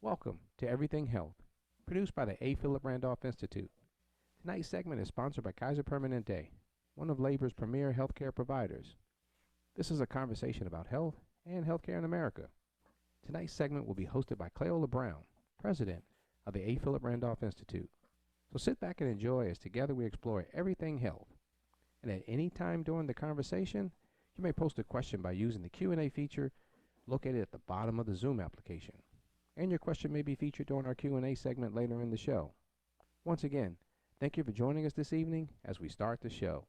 Welcome to Everything Health, produced by the A. Philip Randolph Institute. Tonight's segment is sponsored by Kaiser Permanente, one of labor's premier healthcare providers. This is a conversation about health and healthcare in America. Tonight's segment will be hosted by Cleola Brown, president of the A. Philip Randolph Institute. So sit back and enjoy as together we explore everything health. And at any time during the conversation, you may post a question by using the Q&A feature located at the bottom of the Zoom application. And your question may be featured during our Q&A segment later in the show. Once again, thank you for joining us this evening as we start the show.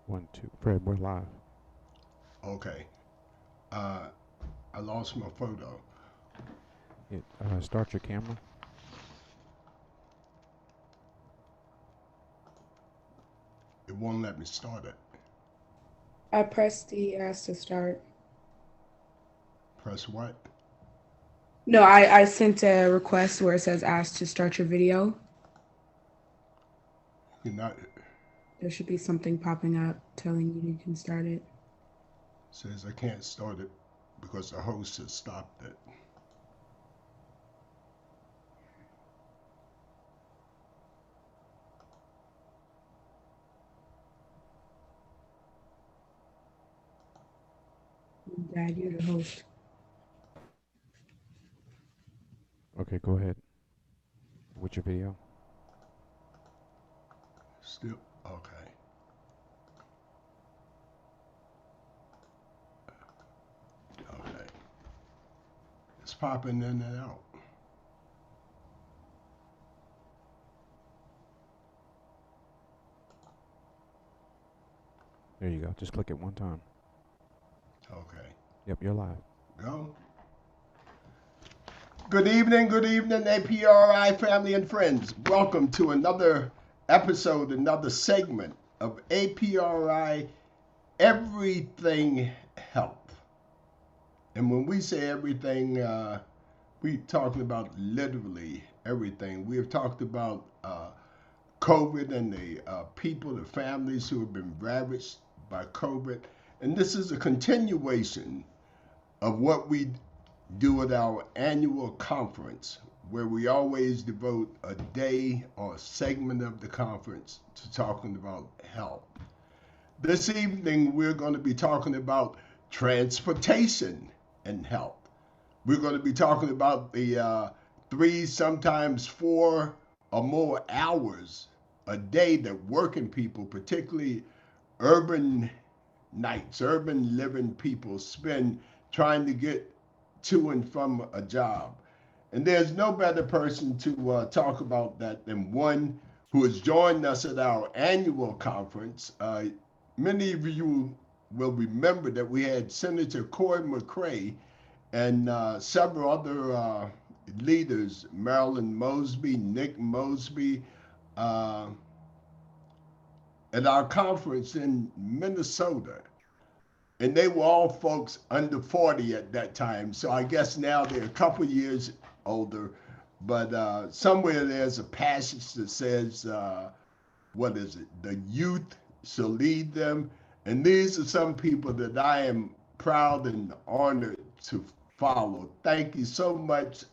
One, two. Fred, we're live. Okay. I lost my photo. Start your camera. It won't let me start it. I pressed the ask to start. Press what? No, I sent a request where it says ask to start your video. You're not. There should be something popping up telling you can start it. Says I can't start it because the host has stopped it. Dad, you're the host. Okay, go ahead. What's your video? Still okay. Okay. It's popping in and out. There you go. Just click it one time. Okay. Yep, you're live. Go. Good evening, APRI family and friends. Welcome to another episode, another segment of APRI Everything Health. And when we say everything, we're talking about literally everything. We have talked about COVID and the people, the families who have been ravaged by COVID. And this is a continuation of what we do at our annual conference, where we always devote a day or a segment of the conference to talking about health. This evening, we're going to be talking about transportation and health. We're going to be talking about the 3, sometimes 4 or more hours a day that working people, particularly urban living people, spend trying to get to and from a job. And there's no better person to talk about that than one who has joined us at our annual conference. Many of you will remember that we had Senator McCray and several other leaders, Marilyn Mosby, Nick Mosby, at our conference in Minnesota. And they were all folks under 40 at that time. So I guess now they're a couple years older. But somewhere there's a passage that says, what is it? The youth shall lead them. And these are some people that I am proud and honored to follow. Thank you so much,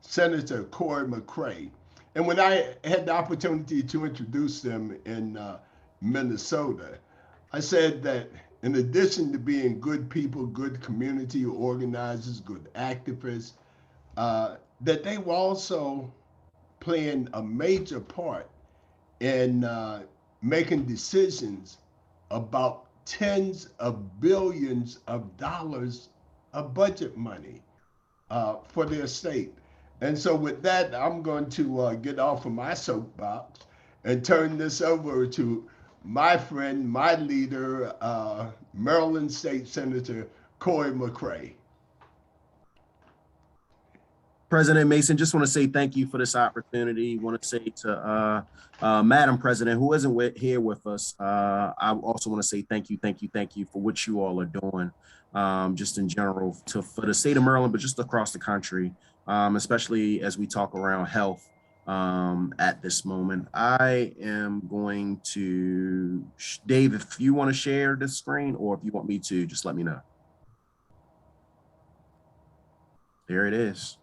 Senator McCray. And when I had the opportunity to introduce them in Minnesota, I said that in addition to being good people, good community organizers, good activists, that they were also playing a major part in making decisions about tens of billions of dollars of budget money for their state. And so, with that, I'm going to get off of my soapbox and turn this over to my friend, my leader, Maryland State Senator Cory McCray. President Mason, just want to say thank you for this opportunity. Want to say to Madam President, who isn't here with us, I also want to say thank you for what you all are doing, just in general for the state of Maryland, but just across the country, especially as we talk around health at this moment. I am going to, Dave, if you want to share the screen or if you want me to, just let me know. There it is.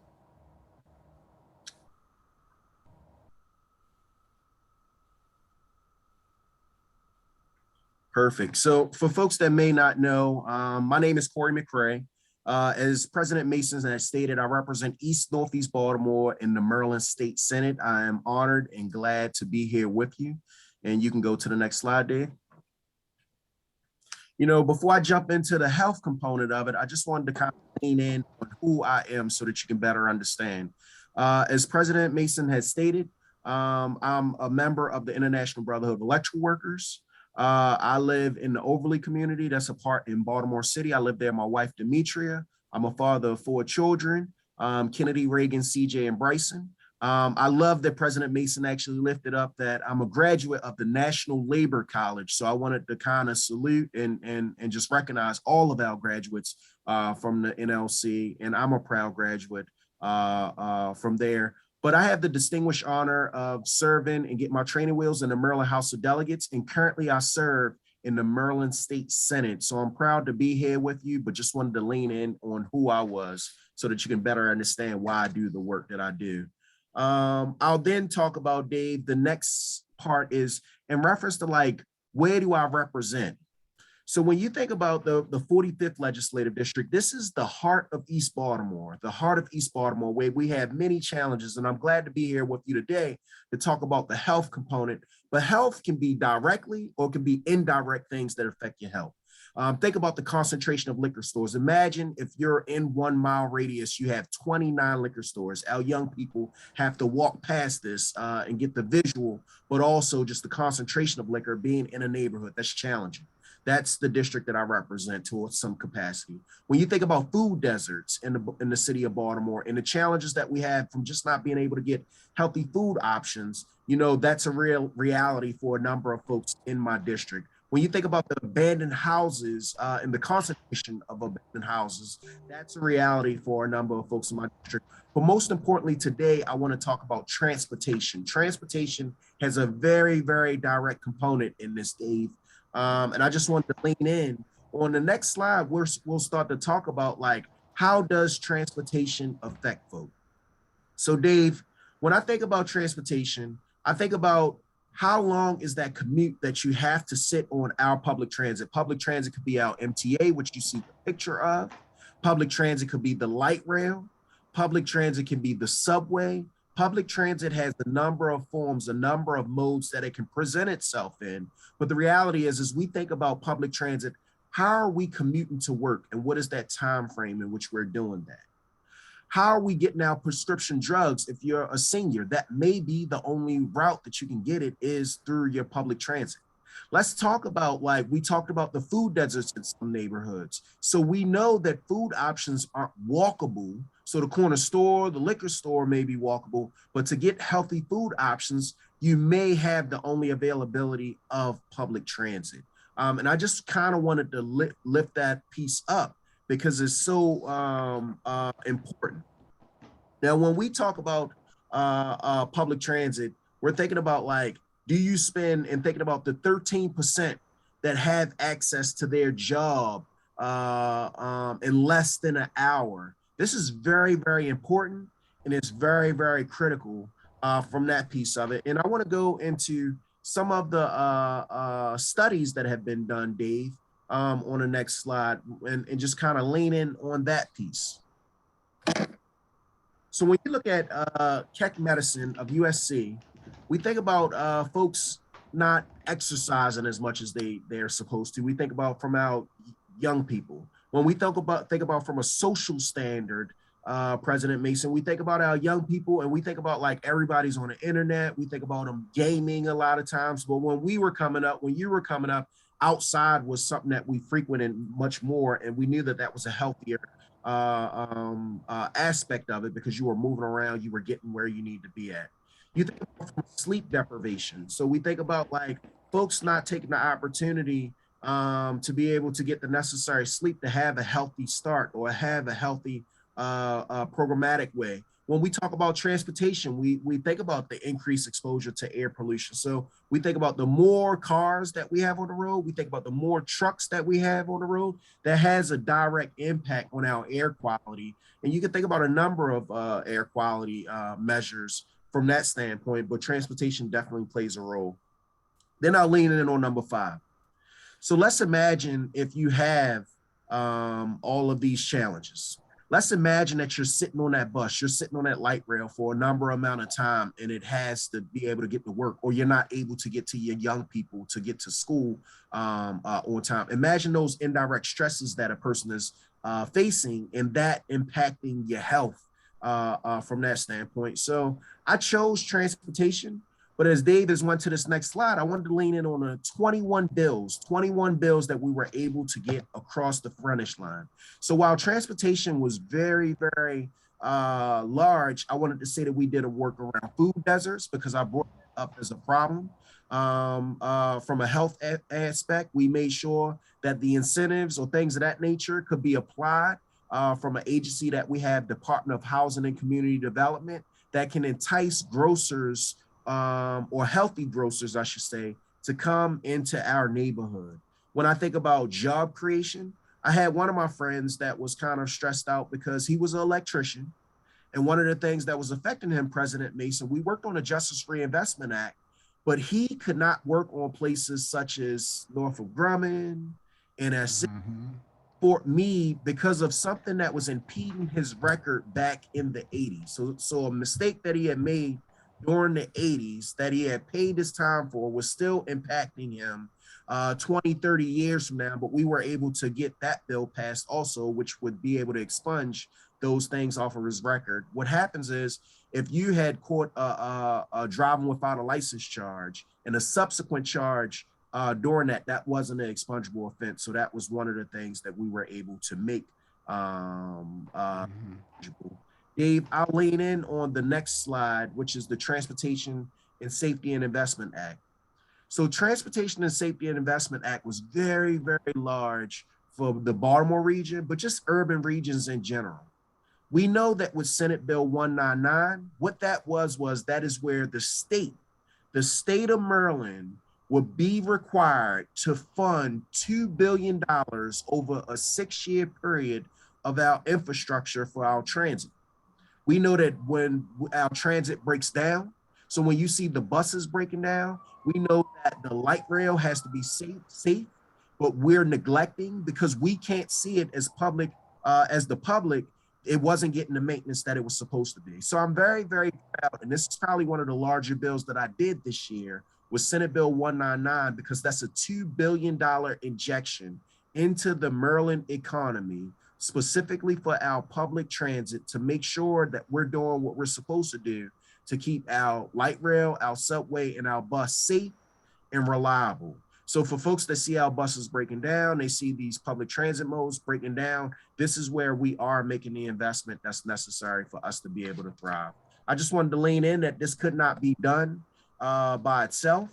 Perfect. So for folks that may not know, my name is Cory McCray. As President Mason has stated, I represent East Northeast Baltimore in the Maryland State Senate. I am honored and glad to be here with you. And you can go to the next slide, Dave. You know, before I jump into the health component of it, I just wanted to kind of lean in on who I am so that you can better understand. As President Mason has stated, I'm a member of the International Brotherhood of Electrical Workers. I live in the Overley community. That's a part in Baltimore City. I live there with my wife, Demetria. I'm a father of 4 children, Kennedy, Reagan, CJ, and Bryson. I love that President Mason actually lifted up that I'm a graduate of the National Labor College. So I wanted to kind of salute and just recognize all of our graduates from the NLC. And I'm a proud graduate from there. But I have the distinguished honor of serving and get my training wheels in the Maryland House of Delegates. And currently I serve in the Maryland State Senate. So I'm proud to be here with you, but just wanted to lean in on who I was so that you can better understand why I do the work that I do. I'll then talk about, Dave, the next part is in reference to like, where do I represent? So when you think about the 45th Legislative District, this is the heart of East Baltimore, where we have many challenges. And I'm glad to be here with you today to talk about the health component. But health can be directly or can be indirect things that affect your health. Think about the concentration of liquor stores. Imagine if you're in 1 mile radius, you have 29 liquor stores. Our young people have to walk past this and get the visual, but also just the concentration of liquor being in a neighborhood. That's challenging. That's the district that I represent to some capacity. When you think about food deserts in the city of Baltimore and the challenges that we have from just not being able to get healthy food options, you know, that's a real reality for a number of folks in my district. When you think about the abandoned houses and the concentration of abandoned houses, that's a reality for a number of folks in my district. But most importantly, today, I want to talk about transportation. Transportation has a very, very direct component in this, Dave. And I just wanted to lean in. On the next slide, we'll start to talk about like, how does transportation affect folks? So Dave, when I think about transportation, I think about how long is that commute that you have to sit on our public transit? Public transit could be our MTA, which you see the picture of. Public transit could be the light rail. Public transit can be the subway. Public transit has a number of forms, a number of modes that it can present itself in. But the reality is we think about public transit, how are we commuting to work? And what is that time frame in which we're doing that? How are we getting our prescription drugs? If you're a senior, that may be the only route that you can get it is through your public transit. Let's talk about, like we talked about the food deserts in some neighborhoods. So we know that food options aren't walkable. So the corner store, the liquor store may be walkable, but to get healthy food options, you may have the only availability of public transit. And I just kind of wanted to lift that piece up because it's so important. Now, when we talk about public transit, we're thinking about like, do you spend and thinking about the 13% that have access to their job in less than an hour? This is very, very important, and it's very, very critical from that piece of it. And I want to go into some of the studies that have been done, Dave, on the next slide, and just kind of lean in on that piece. So when you look at Keck Medicine of USC, We think about folks not exercising as much as they're supposed to. We think about from our young people. When we think about from a social standard, President Mason, we think about our young people and we think about like everybody's on the internet. We think about them gaming a lot of times. But when we were coming up, when you were coming up, outside was something that we frequented much more, and we knew that that was a healthier aspect of it because you were moving around, you were getting where you need to be at. You think about sleep deprivation. So we think about like folks not taking the opportunity to be able to get the necessary sleep to have a healthy start or have a healthy programmatic way. When we talk about transportation, we think about the increased exposure to air pollution. So we think about the more cars that we have on the road, we think about the more trucks that we have on the road, that has a direct impact on our air quality. And you can think about a number of air quality measures from that standpoint, but transportation definitely plays a role. Then I'll lean in on number 5. So let's imagine if you have all of these challenges. Let's imagine that you're sitting on that bus, you're sitting on that light rail for a number amount of time, and it has to be able to get to work, or you're not able to get to your young people to get to school on time. Imagine those indirect stresses that a person is facing, and that impacting your health from that standpoint. So I chose transportation. But as Dave has went to this next slide, I wanted to lean in on the 21 bills that we were able to get across the finish line. So while transportation was very, very large, I wanted to say that we did a work around food deserts because I brought that up as a problem. From a health aspect, we made sure that the incentives or things of that nature could be applied from an agency that we have, Department of Housing and Community Development, that can entice grocers or healthy grocers, I should say, to come into our neighborhood. When I think about job creation, I had one of my friends that was kind of stressed out because he was an electrician. And one of the things that was affecting him, President Mason, we worked on the Justice Reinvestment Act, but he could not work on places such as Norfolk Grumman and as Fort Meade because of something that was impeding his record back in the 80s. So a mistake that he had made during the 80s that he had paid his time for was still impacting him 20, 30 years from now, but we were able to get that bill passed also, which would be able to expunge those things off of his record. What happens is if you had caught driving without a license charge and a subsequent charge during that, that wasn't an expungable offense. So that was one of the things that we were able to make Dave, I'll lean in on the next slide, which is the Transportation and Safety and Investment Act. So Transportation and Safety and Investment Act was very, very large for the Baltimore region, but just urban regions in general. We know that with Senate Bill 199, what that was that is where the state of Maryland would be required to fund $2 billion over a 6-year period of our infrastructure for our transit. We know that when our transit breaks down, so when you see the buses breaking down, we know that the light rail has to be safe, but we're neglecting because we can't see it as public, as the public, it wasn't getting the maintenance that it was supposed to be. So I'm very, very proud, and this is probably one of the larger bills that I did this year with Senate Bill 199, because that's a $2 billion injection into the Maryland economy, specifically for our public transit, to make sure that we're doing what we're supposed to do to keep our light rail, our subway, and our bus safe and reliable. So for folks that see our buses breaking down, they see these public transit modes breaking down, this is where we are making the investment that's necessary for us to be able to thrive. I just wanted to lean in that this could not be done by itself.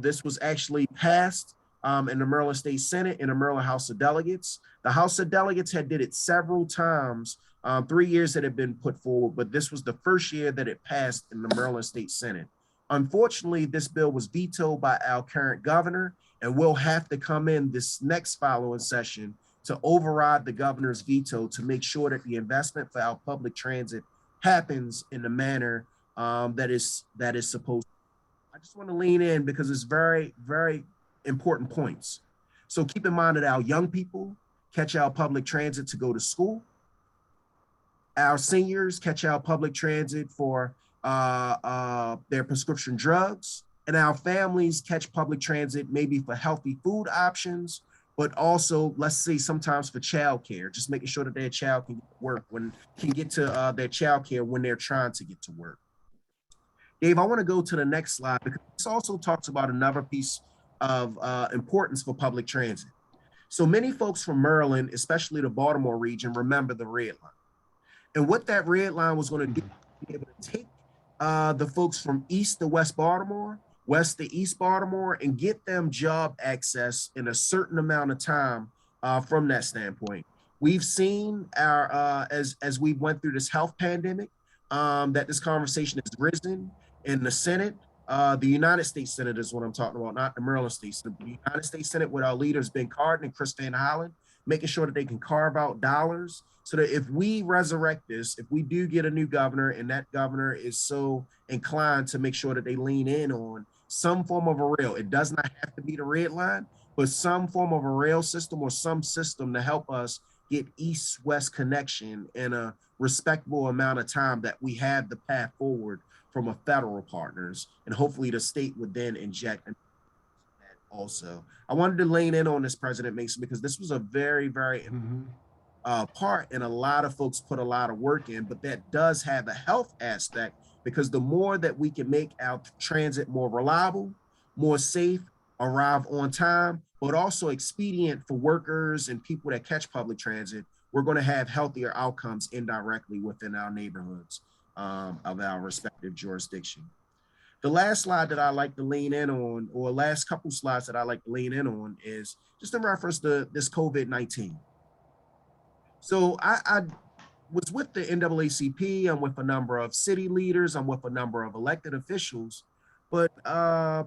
This was actually passed in the Maryland State Senate and the Maryland House of Delegates. The House of Delegates had did it several times, 3 years that had been put forward, but this was the first year that it passed in the Maryland State Senate. Unfortunately, this bill was vetoed by our current governor, and will have to come in this next following session to override the governor's veto to make sure that the investment for our public transit happens in the manner that is supposed to. I just want to lean in because it's very, very important points. So keep in mind that our young people catch our public transit to go to school. Our seniors catch our public transit for their prescription drugs, and our families catch public transit maybe for healthy food options, but also, let's say, sometimes for childcare, just making sure that their child can get to their childcare when they're trying to get to work. Dave, I want to go to the next slide because this also talks about another piece of importance for public transit. So many folks from Maryland, especially the Baltimore region, remember the red line. And what that red line was going to do, be able to take the folks from east to west Baltimore, west to east Baltimore, and get them job access in a certain amount of time from that standpoint. We've seen our as we went through this health pandemic, that this conversation has risen in the Senate. The United States Senate is what I'm talking about, not the Maryland State Senate. The United States Senate with our leaders, Ben Cardin and Chris Van Hollen, making sure that they can carve out dollars so that if we resurrect this, if we do get a new governor and that governor is so inclined to make sure that they lean in on some form of a rail, it does not have to be the red line, but some form of a rail system or some system to help us get east-west connection in a respectable amount of time that we have the path forward from a federal partners, and hopefully the state would then inject that also. I wanted to lean in on this, President Mason, because this was a very, very part, and a lot of folks put a lot of work in, but that does have a health aspect, because the more that we can make our transit more reliable, more safe, arrive on time, but also expedient for workers and people that catch public transit, we're going to have healthier outcomes indirectly within our neighborhoods of our respective jurisdiction. The last slide that I like to lean in on, or last couple slides that I like to lean in on, is just in reference to this COVID-19. So I was with the NAACP, I'm with a number of city leaders, I'm with a number of elected officials, but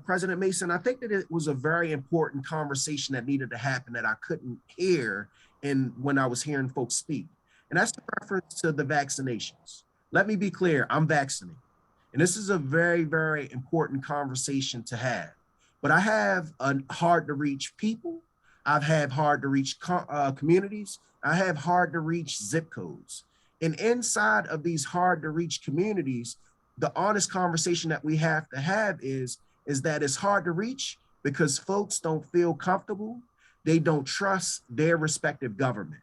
President Mason, I think that it was a very important conversation that needed to happen that I couldn't hear when I was hearing folks speak. And that's in reference to the vaccinations. Let me be clear, I'm vaccinated. And this is a very, very important conversation to have. But I have hard to reach people. I've had hard to reach communities. I have hard to reach zip codes. And inside of these hard to reach communities, the honest conversation that we have to have is that it's hard to reach because folks don't feel comfortable. They don't trust their respective government.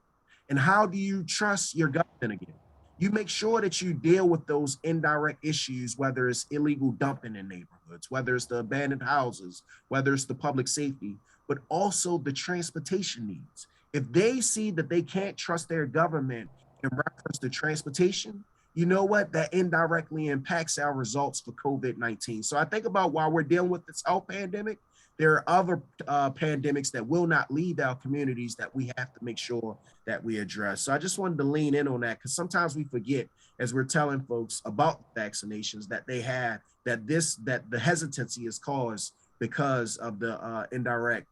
And how do you trust your government again? You make sure that you deal with those indirect issues, whether it's illegal dumping in neighborhoods, whether it's the abandoned houses, whether it's the public safety, but also the transportation needs. If they see that they can't trust their government in reference to transportation, you know what? That indirectly impacts our results for COVID-19. So I think about while we're dealing with this health pandemic, there are other pandemics that will not leave our communities that we have to make sure that we address. So I just wanted to lean in on that because sometimes we forget as we're telling folks about vaccinations that that the hesitancy is caused because of the indirect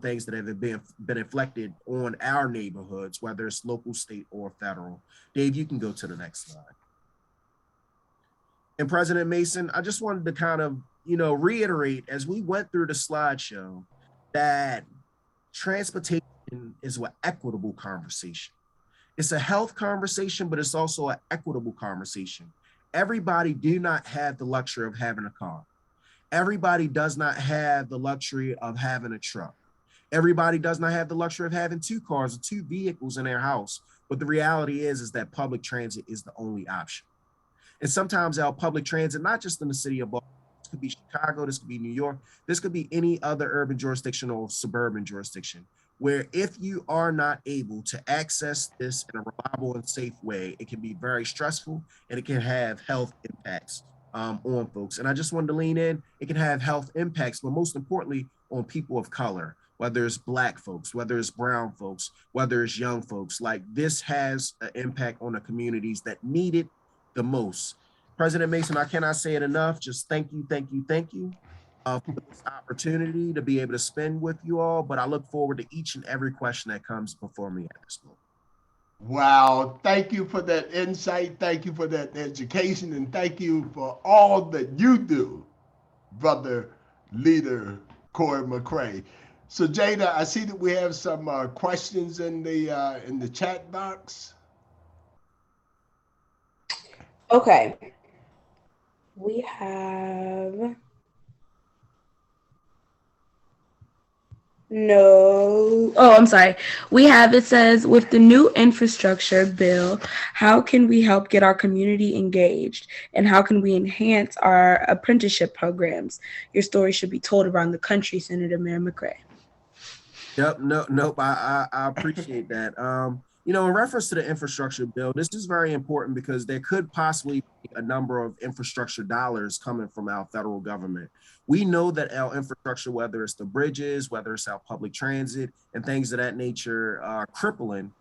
things that have been inflicted on our neighborhoods, whether it's local, state, or federal. Dave, you can go to the next slide. And President Mason, I just wanted to kind of, reiterate as we went through the slideshow that transportation is an equitable conversation. It's a health conversation, but it's also an equitable conversation. Everybody do not have the luxury of having a car. Everybody does not have the luxury of having a truck. Everybody does not have the luxury of having two cars or two vehicles in their house. But the reality is that public transit is the only option. And sometimes our public transit, not just in the city of Baltimore, this could be Chicago, this could be New York, this could be any other urban jurisdiction or suburban jurisdiction, where if you are not able to access this in a reliable and safe way, it can be very stressful and it can have health impacts on folks. And I just wanted to lean in, it can have health impacts, but most importantly on people of color, whether it's Black folks, whether it's brown folks, whether it's young folks. Like this has an impact on the communities that need it the most. President Mason, I cannot say it enough. Just thank you for this opportunity to be able to spend with you all. But I look forward to each and every question that comes before me at this moment. Wow, thank you for that insight. Thank you for that education. And thank you for all that you do, brother leader Corey McCray. So Jada, I see that we have some questions in the chat box. Okay. We have no. Oh, I'm sorry. We have, it says, with the new infrastructure bill, how can we help get our community engaged? And how can we enhance our apprenticeship programs? Your story should be told around the country, Senator Mayor McCray. Yep, no, nope. I appreciate that. In reference to the infrastructure bill, this is very important because there could possibly be a number of infrastructure dollars coming from our federal government. We know that our infrastructure, whether it's the bridges, whether it's our public transit, and things of that nature, are crippling.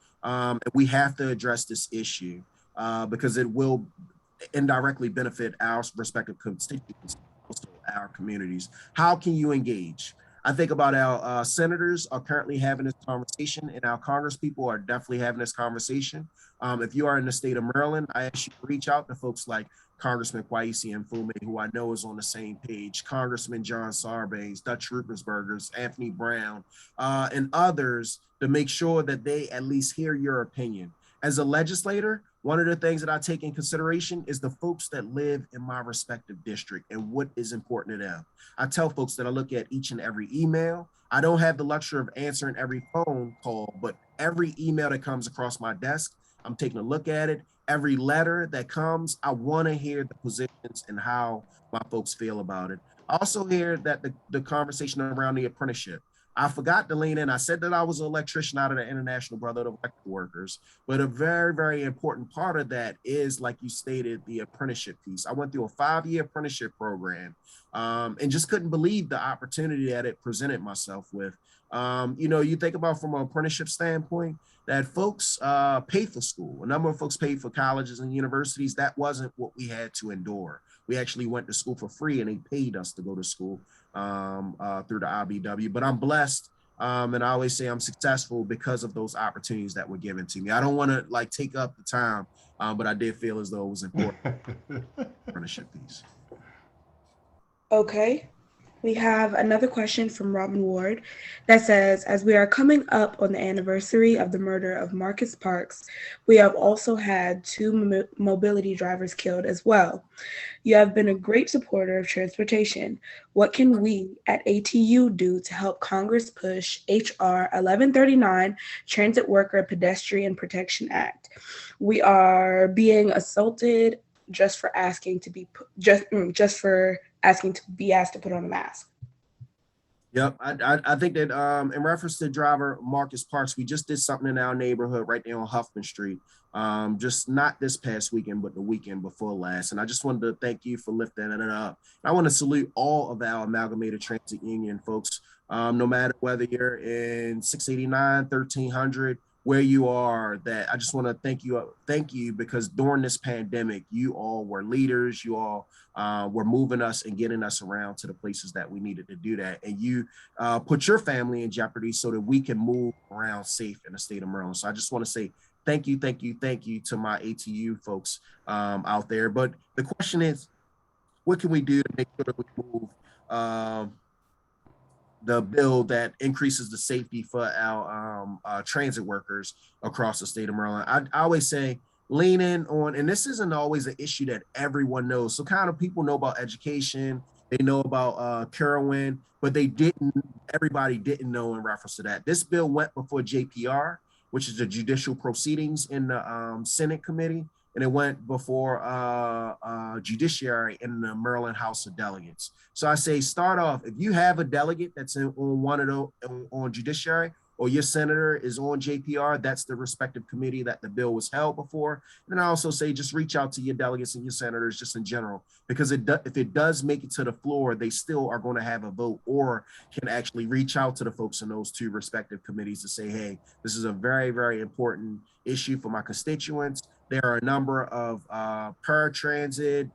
We have to address this issue because it will indirectly benefit our respective constituents, also our communities. How can you engage? I think about our senators are currently having this conversation, and our Congress people are definitely having this conversation. If you are in the state of Maryland, I ask you to reach out to folks like Congressman Kwesi Mfume, who I know is on the same page, Congressman John Sarbanes, Dutch Ruppersbergers, Anthony Brown, and others to make sure that they at least hear your opinion. As a legislator, one of the things that I take in consideration is the folks that live in my respective district and what is important to them. I tell folks that I look at each and every email. I don't have the luxury of answering every phone call, but every email that comes across my desk, I'm taking a look at it. Every letter that comes, I want to hear the positions and how my folks feel about it. I also hear that the conversation around the apprenticeship. I forgot to lean in. I said that I was an electrician out of the International Brotherhood of Electrical Workers, but a very, very important part of that is, like you stated, the apprenticeship piece. I went through a 5-year apprenticeship program and just couldn't believe the opportunity that it presented myself with. You think about from an apprenticeship standpoint that folks pay for school. A number of folks paid for colleges and universities. That wasn't what we had to endure. We actually went to school for free and they paid us to go to school through the IBW. But I'm blessed. And I always say I'm successful because of those opportunities that were given to me. I don't want to take up the time, but I did feel as though it was important apprenticeship piece. Okay. We have another question from Robin Ward that says, as we are coming up on the anniversary of the murder of Marcus Parks, we have also had 2 mobility drivers killed as well. You have been a great supporter of transportation. What can we at ATU do to help Congress push HR 1139, Transit Worker Pedestrian Protection Act? We are being assaulted just for asking to be just for asking to be asked to put on a mask. Yep, I think that in reference to driver Marcus Parks, we just did something in our neighborhood right there on Huffman Street. Just not this past weekend, but the weekend before last. And I just wanted to thank you for lifting it up. I want to salute all of our Amalgamated Transit Union folks, no matter whether you're in 689, 1300, where you are, that I just want to thank you because during this pandemic, you all were leaders, you all were moving us and getting us around to the places that we needed to do that. And you put your family in jeopardy so that we can move around safe in the state of Maryland. So I just want to say thank you to my ATU folks out there. But the question is, what can we do to make sure that we move the bill that increases the safety for our transit workers across the state of Maryland? I always say lean in on, and this isn't always an issue that everyone knows. So kind of people know about education, they know about Carowin, but everybody didn't know in reference to that. This bill went before JPR, which is the Judicial Proceedings in the Senate Committee, and it went before Judiciary in the Maryland House of Delegates. So I say start off, if you have a delegate that's on one of those on Judiciary, or your senator is on JPR, that's the respective committee that the bill was held before. And I also say just reach out to your delegates and your senators just in general, because if it does make it to the floor, they still are going to have a vote, or can actually reach out to the folks in those 2 respective committees to say, hey, this is a very, very important issue for my constituents. There are a number of paratransit,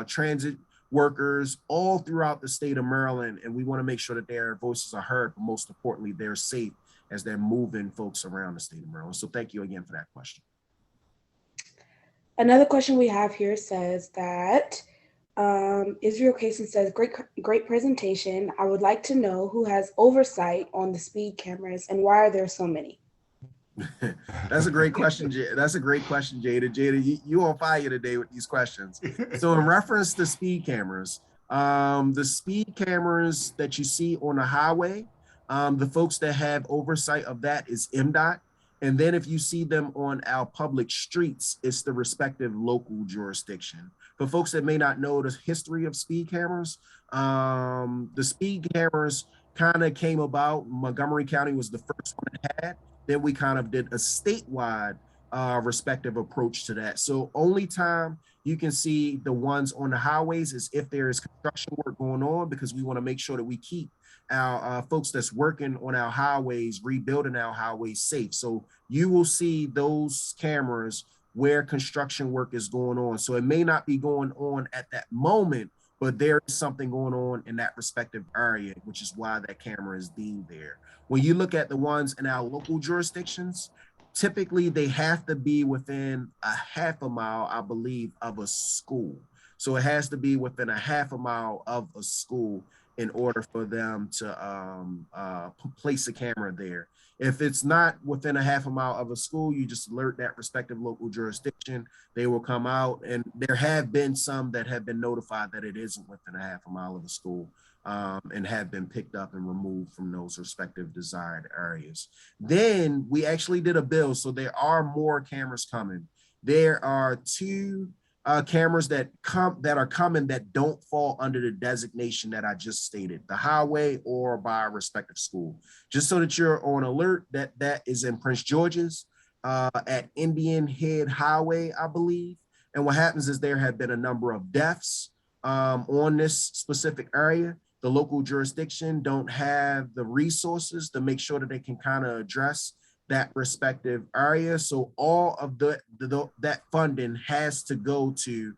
transit workers all throughout the state of Maryland, and we want to make sure that their voices are heard, but most importantly, they're safe as they're moving folks around the state of Maryland. So thank you again for that question. Another question we have here says that Israel Kaysen says, great presentation. I would like to know who has oversight on the speed cameras and why are there so many? That's a great question, That's a great question, Jada. Jada, you on fire today with these questions. So in reference to speed cameras, the speed cameras that you see on the highway, the folks that have oversight of that is MDOT. And then if you see them on our public streets, it's the respective local jurisdiction. For folks that may not know the history of speed cameras, the speed cameras kind of came about. Montgomery County was the first one that had. Then we kind of did a statewide respective approach to that. So only time you can see the ones on the highways is if there is construction work going on, because we want to make sure that we keep our folks that's working on our highways, rebuilding our highways safe. So you will see those cameras where construction work is going on. So it may not be going on at that moment, but there is something going on in that respective area, which is why that camera is deemed there. When you look at the ones in our local jurisdictions, typically they have to be within a half a mile, I believe, of a school. So it has to be within a half a mile of a school in order for them to place a camera there. If it's not within a half a mile of a school, you just alert that respective local jurisdiction. They will come out, and there have been some that have been notified that it isn't within a half a mile of a school, and have been picked up and removed from those respective desired areas. Then we actually did a bill, so there are more cameras coming. There are two cameras that are coming that don't fall under the designation that I just stated, the highway or by a respective school. Just so that you're on alert, that is in Prince George's at Indian Head Highway, I believe. And what happens is there have been a number of deaths on this specific area. The local jurisdiction don't have the resources to make sure that they can kind of address that respective area. So all of that funding has to go to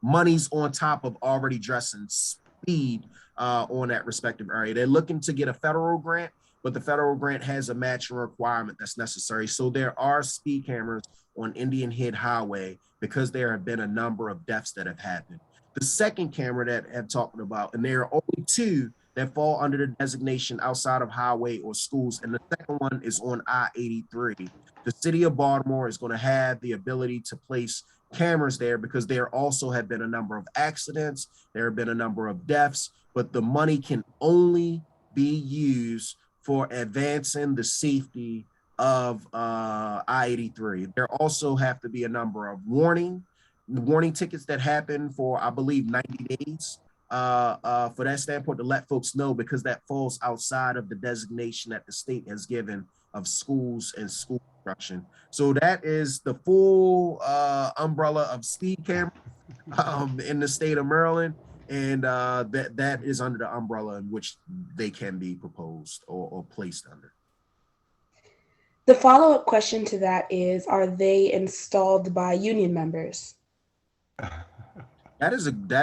monies on top of already addressing speed on that respective area. They're looking to get a federal grant, but the federal grant has a matching requirement that's necessary. So there are speed cameras on Indian Head Highway because there have been a number of deaths that have happened. The second camera that I'm talking about, and there are only two that fall under the designation outside of highway or schools, and the second one is on I-83. The city of Baltimore is going to have the ability to place cameras there because there also have been a number of accidents, there have been a number of deaths, but the money can only be used for advancing the safety of I-83. There also have to be a number of warning tickets that happen for, I believe, 90 days for that standpoint, to let folks know, because that falls outside of the designation that the state has given of schools and school construction. So that is the full umbrella of speed cameras in the state of Maryland. And that is under the umbrella in which they can be proposed or placed under. The follow-up question to that is, are they installed by union members? That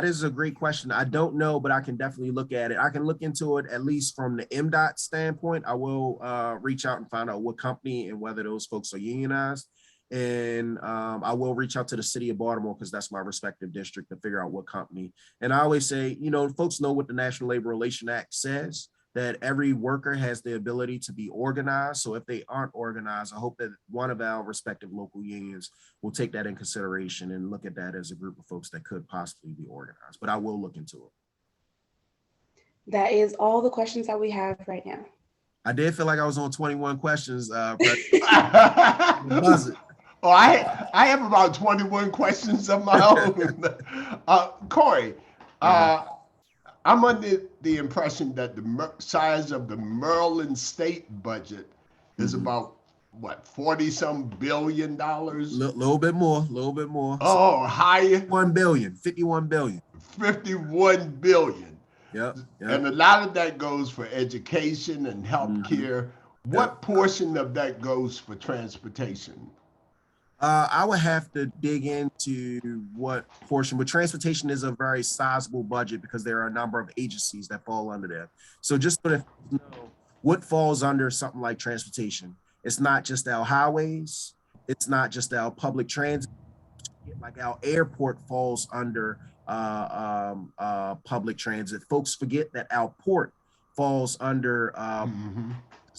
is a great question. I don't know, but I can definitely look at it. I can look into it at least from the MDOT standpoint. I will reach out and find out what company and whether those folks are unionized. And I will reach out to the city of Baltimore because that's my respective district to figure out what company. And I always say, folks know what the National Labor Relations Act says, that every worker has the ability to be organized. So if they aren't organized, I hope that one of our respective local unions will take that in consideration and look at that as a group of folks that could possibly be organized. But I will look into it. That is all the questions that we have right now. I did feel like I was on 21 questions. Oh, I have about 21 questions of my own. Corey, I'm under the impression that the size of the Maryland state budget is about, what, 40-some billion dollars? Little bit more. Oh, higher? 51 billion. 51 billion. Yep. And a lot of that goes for education and healthcare. What portion of that goes for transportation? I would have to dig into what portion, but transportation is a very sizable budget because there are a number of agencies that fall under there. So just so that you know what falls under something like transportation, it's not just our highways, it's not just our public transit, like our airport falls under public transit. Folks forget that our port falls under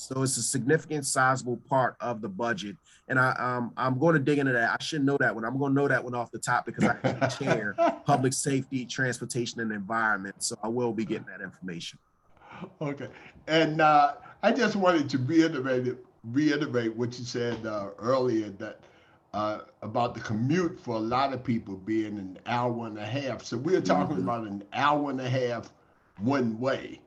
So it's a significant, sizable part of the budget. And I'm going to dig into that. I should know that one. I'm going to know that one off the top because I chair public safety, transportation, and environment. So I will be getting that information. Okay. And I just wanted to reiterate what you said earlier that about the commute for a lot of people being an hour and a half. So we're talking Mm-hmm. about an hour and a half one way.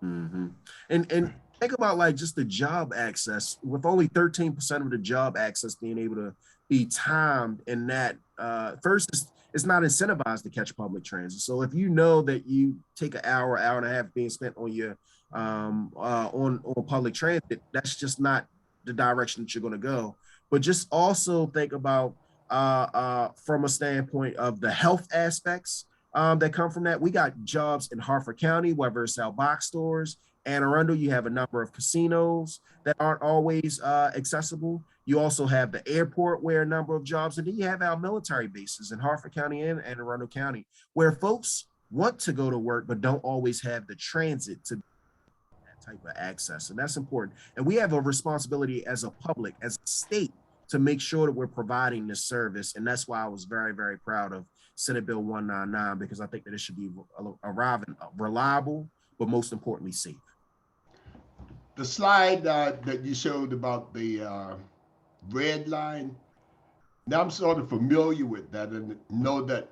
Mm-hmm. And think about like just the job access with only 13% of the job access being able to be timed in that first it's not incentivized to catch public transit. So if you know that you take an hour and a half being spent on your on public transit, that's just not the direction that you're going to go. But just also think about from a standpoint of the health aspects that come from that. We got jobs in Harford County, whether it's out box stores. Anne Arundel, you have a number of casinos that aren't always accessible. You also have the airport where a number of jobs, and then you have our military bases in Harford County and Anne Arundel County, where folks want to go to work, but don't always have the transit to that type of access. And that's important. And we have a responsibility as a public, as a state, to make sure that we're providing this service. And that's why I was very, very proud of Senate Bill 199, because I think that it should be arriving reliable, but most importantly, safe. The slide that you showed about the red line, now I'm sort of familiar with that and know that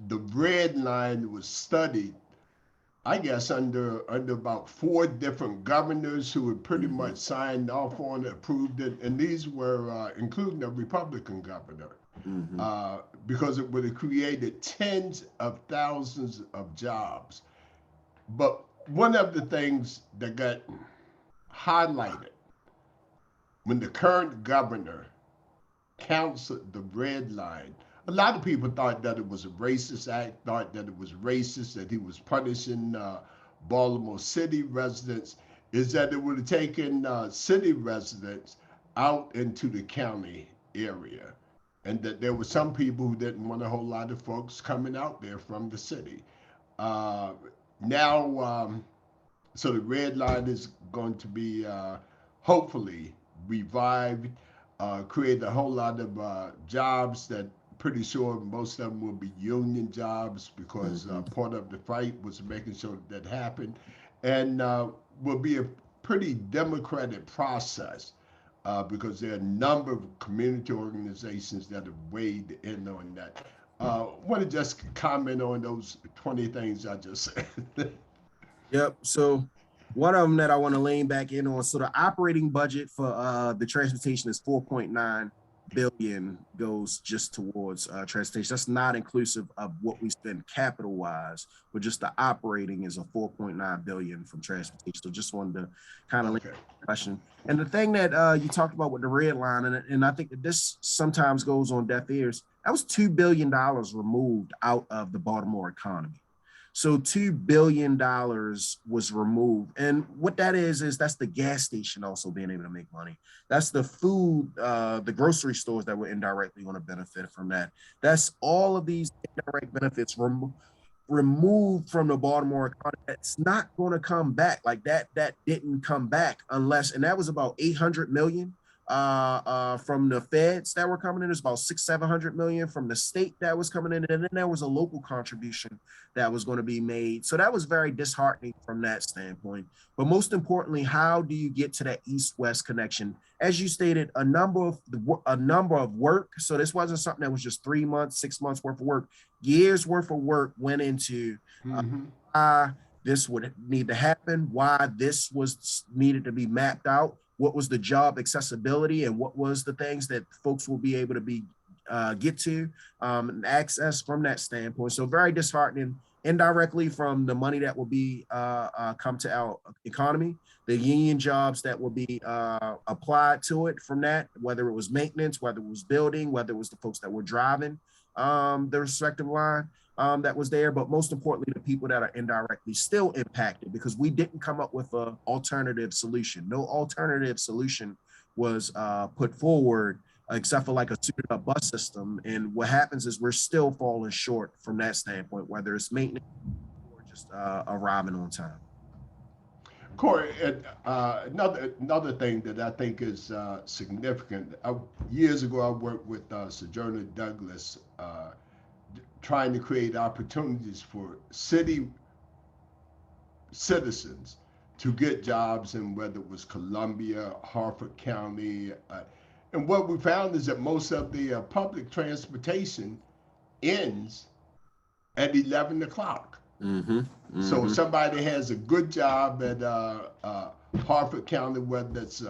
the red line was studied, I guess, under about 4 different governors who had pretty much signed off on it, approved it, and these were including a Republican governor, because it would have created tens of thousands of jobs. But one of the things that got highlighted when the current governor counseled the red line, a lot of people thought that it was a racist act, thought that it was racist, that he was punishing Baltimore City residents, is that it would have taken city residents out into the county area. And that there were some people who didn't want a whole lot of folks coming out there from the city. Now, so the red line is going to be hopefully revived, create a whole lot of jobs that pretty sure most of them will be union jobs because part of the fight was making sure that happened, and will be a pretty democratic process because there are a number of community organizations that have weighed in on that. Want to just comment on those 20 things I just said. Yep. So one of them that I want to lean back in on. So the operating budget for the transportation is 4.9 billion goes just towards transportation. That's not inclusive of what we spend capital wise, but just the operating is a 4.9 billion from transportation. So just wanted to kind of link that question. And the thing that you talked about with the red line, and I think that this sometimes goes on deaf ears, that was $2 billion removed out of the Baltimore economy. So $2 billion was removed. And what that is that's the gas station also being able to make money. That's the food, the grocery stores that were indirectly going to benefit from that. That's all of these indirect benefits removed from the Baltimore economy. It's not going to come back. Like that didn't come back unless, and that was about 800 million from the feds that were coming in. There's about 600-700 million from the state that was coming in, and then there was a local contribution that was going to be made. So that was very disheartening from that standpoint. But most importantly, how do you get to that east-west connection? As you stated, a number of work. So this wasn't something that was just 3 months, 6 months worth of work. Years worth of work went into why this would need to happen, why this was needed to be mapped out. What was the job accessibility and what was the things that folks will be able to be get to and access from that standpoint. So very disheartening indirectly from the money that will be come to our economy, the union jobs that will be applied to it from that, whether it was maintenance, whether it was building, whether it was the folks that were driving the respective line that was there, but most importantly, the people that are indirectly still impacted because we didn't come up with an alternative solution. No alternative solution was put forward except for like a suited up bus system. And what happens is we're still falling short from that standpoint, whether it's maintenance or just arriving on time. Corey, and, another thing that I think is significant. Years ago, I worked with Sojourner Douglas, trying to create opportunities for city citizens to get jobs in whether it was Columbia, Harford County. And what we found is that most of the public transportation ends at 11 o'clock. Mm-hmm. So Mm-hmm. somebody has a good job at Harford County, whether it's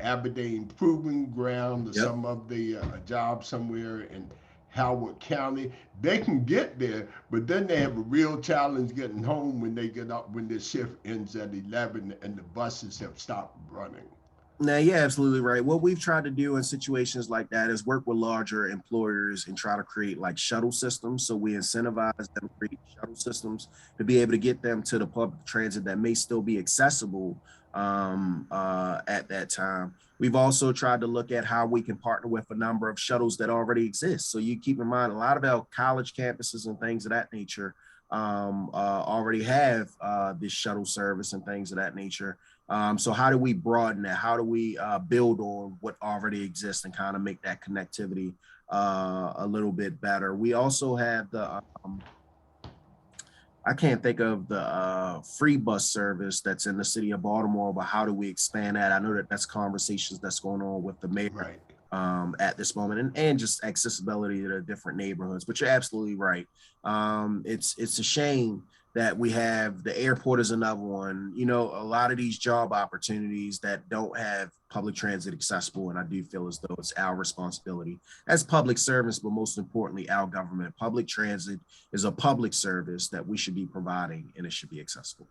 Aberdeen Proving Ground or Yep. some of the job somewhere in Howard County, they can get there, but then they have a real challenge getting home when they get up when their shift ends at 11 and the buses have stopped running. Now, you're absolutely right. What we've tried to do in situations like that is work with larger employers and try to create like shuttle systems. So we incentivize them to create shuttle systems to be able to get them to the public transit that may still be accessible at that time. We've also tried to look at how we can partner with a number of shuttles that already exist. So you keep in mind, a lot of our college campuses and things of that nature already have this shuttle service and things of that nature. So how do we broaden that? How do we build on what already exists and kind of make that connectivity a little bit better? We also have the, I can't think of the free bus service that's in the city of Baltimore, but how do we expand that? I know that that's conversations that's going on with the mayor Right. at this moment, and just accessibility to the different neighborhoods. But you're absolutely right. It's a shame that we have the airport is another one. You know, a lot of these job opportunities that don't have public transit accessible, and I do feel as though it's our responsibility as public servants, but most importantly, our government. Public transit is a public service that we should be providing, and it should be accessible.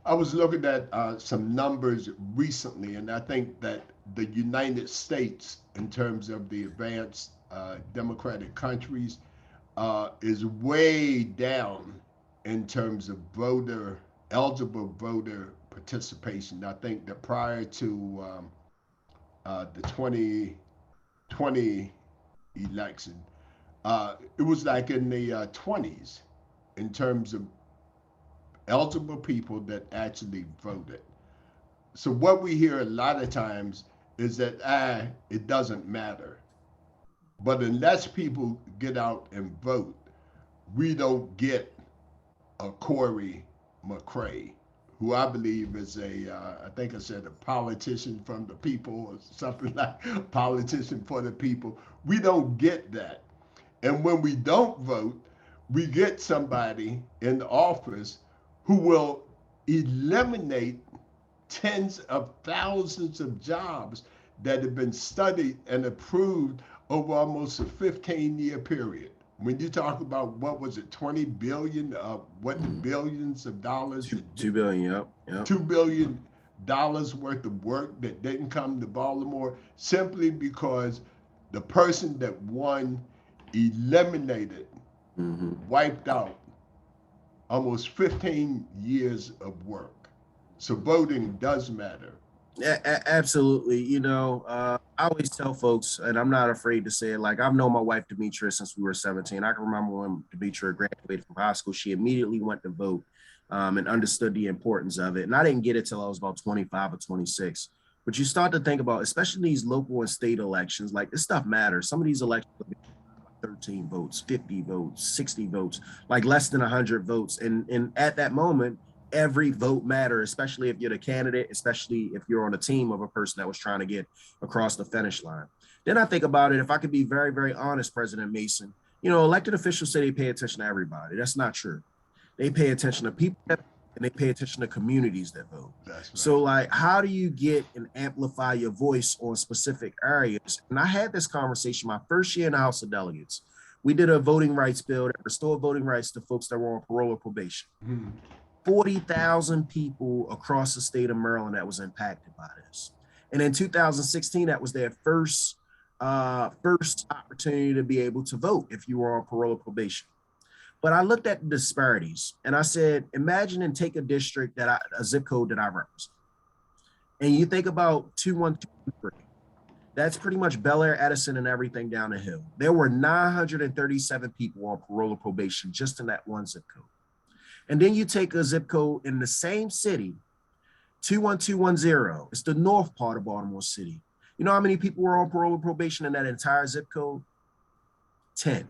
I was looking at some numbers recently, and I think that the United States, in terms of the advanced democratic countries, is way down in terms of eligible voter participation. I think that prior to the 2020 election, it was like in the 20s in terms of eligible people that actually voted. So what we hear a lot of times is that it doesn't matter. But unless people get out and vote, we don't get a Corey McCray, who I believe is I think I said a politician from the people or something like politician for the people. We don't get that. And when we don't vote, we get somebody in the office who will eliminate tens of thousands of jobs that have been studied and approved over almost a 15-year period. When you talk about what was it, 20 billion, what billions of dollars? 2 billion, yep. $2 billion worth of work that didn't come to Baltimore simply because the person that won eliminated, wiped out almost 15 years of work. So voting does matter. Absolutely. You know, I always tell folks, and I'm not afraid to say it, like I've known my wife, Demetria, since we were 17. I can remember when Demetria graduated from high school, she immediately went to vote and understood the importance of it. And I didn't get it till I was about 25 or 26. But you start to think about, especially these local and state elections, like this stuff matters. Some of these elections, 13 votes, 50 votes, 60 votes, like less than 100 votes. And at that moment, every vote matters, especially if you're the candidate, especially if you're on a team of a person that was trying to get across the finish line. Then I think about it, if I could be very, very honest, President Mason, you know, elected officials say they pay attention to everybody. That's not true. They pay attention to people that, and they pay attention to communities that vote. That's right. So like, how do you get and amplify your voice on specific areas? And I had this conversation my first year in the House of Delegates. We did a voting rights bill that restored voting rights to folks that were on parole or probation. 40,000 people across the state of Maryland that was impacted by this. And in 2016, that was their first opportunity to be able to vote if you were on parole or probation. But I looked at the disparities and I said, imagine and take a district a zip code that I represent. And you think about 21223. That's pretty much Bel Air, Edison, and everything down the hill. There were 937 people on parole or probation just in that one zip code. And then you take a zip code in the same city, 21210. It's the north part of Baltimore City. You know how many people were on parole and probation in that entire zip code? 10.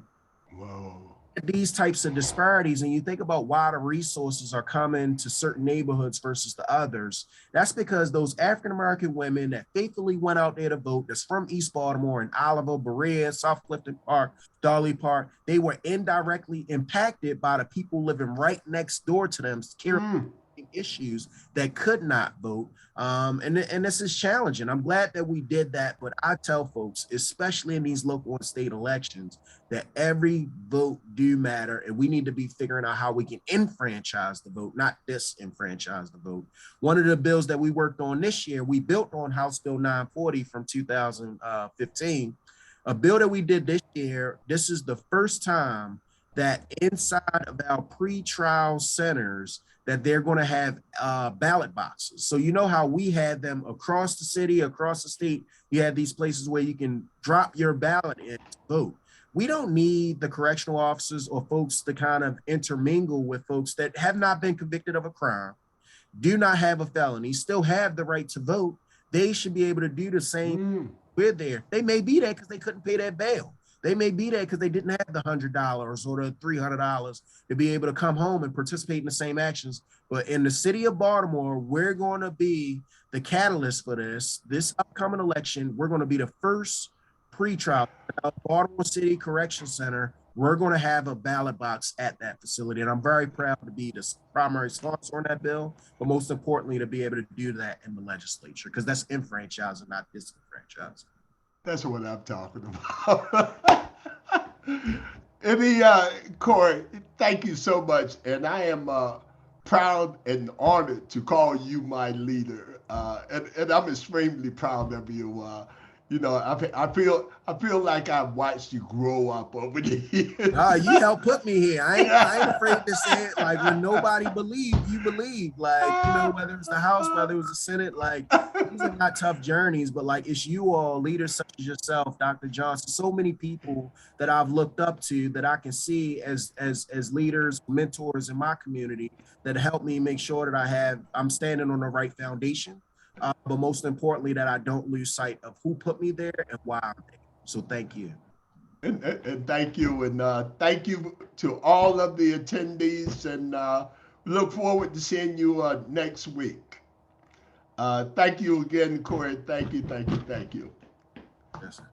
Whoa. These types of disparities, and you think about why the resources are coming to certain neighborhoods versus the others, that's because those African-American women that faithfully went out there to vote, that's from East Baltimore and Oliver, Berea, South Clifton Park, Darley Park, they were indirectly impacted by the people living right next door to them, carrying issues that could not vote. And this is challenging. I'm glad that we did that, but I tell folks, especially in these local and state elections, that every vote do matter, and we need to be figuring out how we can enfranchise the vote, not disenfranchise the vote. One of the bills that we worked on this year, we built on House Bill 940 from 2015, a bill that we did this year. This is the first time that inside of our pre-trial centers that they're going to have ballot boxes. So you know how we had them across the city, across the state, you had these places where you can drop your ballot in to vote. We don't need the correctional officers or folks to kind of intermingle with folks that have not been convicted of a crime, do not have a felony, still have the right to vote. They should be able to do the same. We're there. They may be there because they couldn't pay their bail. They may be there because they didn't have the $100 or the $300 to be able to come home and participate in the same actions. But in the city of Baltimore, we're going to be the catalyst for this upcoming election. We're going to be the first pre-trial Baltimore City Correction Center. We're going to have a ballot box at that facility. And I'm very proud to be the primary sponsor on that bill, but most importantly, to be able to do that in the legislature, because that's enfranchising, not disenfranchising. That's what I'm talking about. Corey, thank you so much. And I am proud and honored to call you my leader. And I'm extremely proud of you. I feel like I've watched you grow up over the years. You helped put me here. I ain't afraid to say it. Like, when nobody believed, you believe. Like, whether it's the House, whether it was the Senate, like, these are not tough journeys, but like, it's you all, leaders such as yourself, Dr. Johnson, so many people that I've looked up to that I can see as leaders, mentors in my community that help me make sure that I'm standing on the right foundation. But most importantly, that I don't lose sight of who put me there and why I'm there. So thank you. And thank you. And thank you to all of the attendees. And look forward to seeing you next week. Thank you again, Corey. Thank you. Yes, sir.